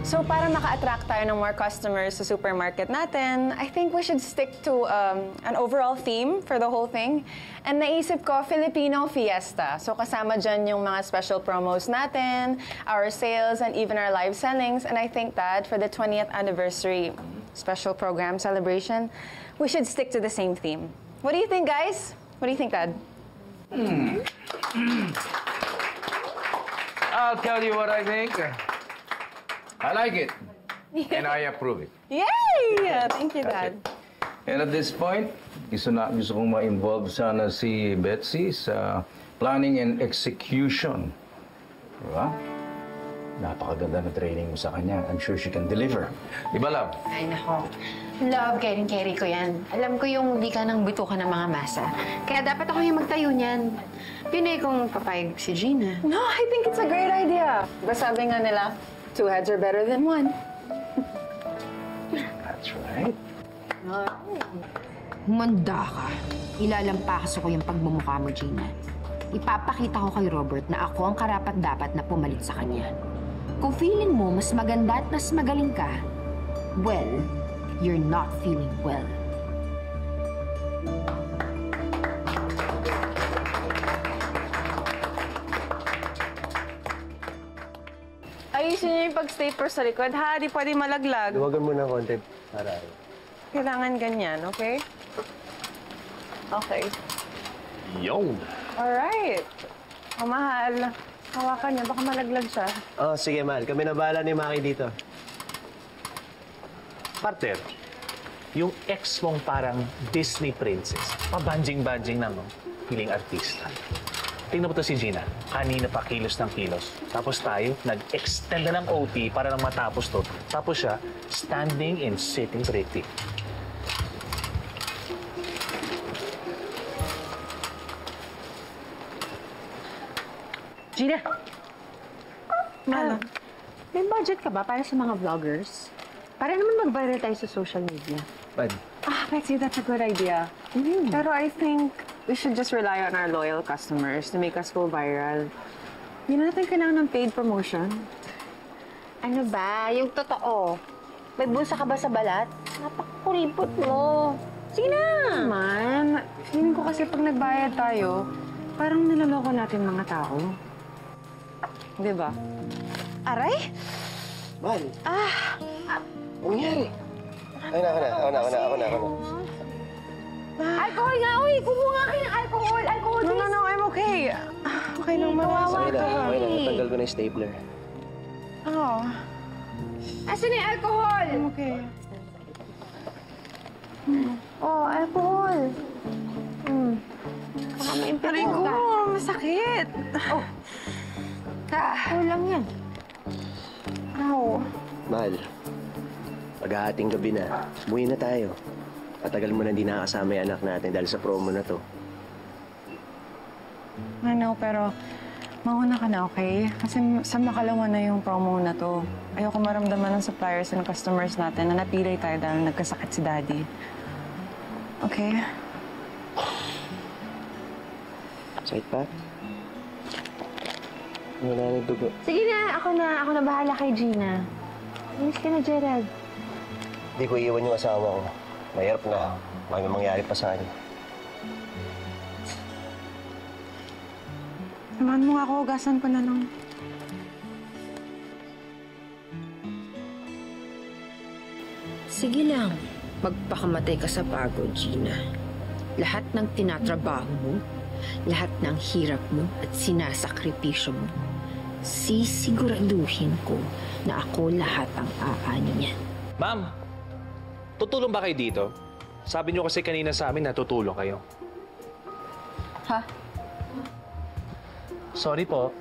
So para maka-attract tayo ng more customers sa supermarket natin, I think we should stick to an overall theme for the whole thing. And naisip ko, Filipino Fiesta. So kasama dyan yung mga special promos natin, our sales, and even our live sellings. And I think that for the 20th anniversary special program celebration, we should stick to the same theme. What do you think, guys? What do you think, Dad? I'll tell you what I think. I like it. And I approve it. Yay! Thank you, That's Dad. And at this point, gusto kong ma-involve sana si Betsy sa planning and execution. Diba? Napakaganda na training mo sa kanya. I'm sure she can deliver. Diba, love? Ay, nako. Love, carry ko yan. Alam ko yung di ka nang bitukan ng mga masa. Kaya dapat ako yung magtayo niyan. Pinay kong papayag si Gina. No, I think it's a great idea. Diba sabi nga nila, 2 heads are better than 1. That's right. Humanda ka. Ilalampas ko yung pagmumukha mo, Gina. Ipapakita ko kay Robert na ako ang karapat-dapat na pumalit sa kanya. Kung feeling mo mas maganda at mas magaling ka, well, you're not feeling well. Ayusin niyo yung pag-stapler sa likod, ha? Di pwede malaglag. Luwagan mo ng konti para... Kailangan ganyan, okay? Okay. Yo! Alright. Oh, mahal. Hawakan niya, baka malaglag siya. Oh, sige, mahal. Kami na bahala ni Maki dito. Partner, yung ex mong parang Disney princess, pabanjing-banjing ng hiling artista. Tingnan mo to si Gina, kanina pa kilos ng kilos. Tapos tayo, nag-extend na ng OT para lang matapos to. Tapos siya, standing and sitting pretty. Gina! Ano? May budget ka ba para sa mga vloggers? Para naman mag-viral tayo sa social media. Bad. Betsy, that's a good idea. Pero I think we should just rely on our loyal customers to make us go viral. Hindi na natin kailangan ng paid promotion. Ano ba? Yung totoo. May bulsa ka ba sa balat? Napakuripot mo. Sige na! Man, feeling ko kasi pag nagbayad tayo, parang niloloko natin mga tao. Di ba? Aray? Mahal. Ano nangyari? Ako na. Alcohol nga! Uy! Kumuha nga kayo ng alcohol! Alcohol! No, I'm okay. Okay lang, Kawawa Okay ka. lang, natanggal ko na yung stapler. Oh, Asan na yung alcohol? I'm okay. Oh, alcohol. Baka ma-infect Aray ko, ka. masakit. Kulang yan. Ow. Mahal, pag-aating gabi na, umuwi na tayo. Patagal mo na hindi nakasama yung anak natin dahil sa promo na to. I know, pero mauna ka na, okay? Kasi sa makalawa na yung promo na to. Ayoko maramdaman ng suppliers and customers natin na napilay tayo dahil nagkasakit si Daddy. Okay? Sakit pa? Wala na dugo. Sige na, ako na bahala kay Gina. Miss ka na, Gerald. Hindi ko iiwan yung asawa ko. Mahirap na. Baka may mangyari pa sa kanya. Samahan mo nga ako, hugasan ko na lang. Sige lang, magpakamatay ka sa pagod, Gina. Lahat ng tinatrabaho mo, lahat ng hirap mo at sinasakripisyo mo, sisiguraduhin ko na ako lahat ang aani niyan. Ma'am, tutulong ba kayo dito? Sabi niyo kasi kanina sa amin na tutulong kayo. Ha? Sorry po.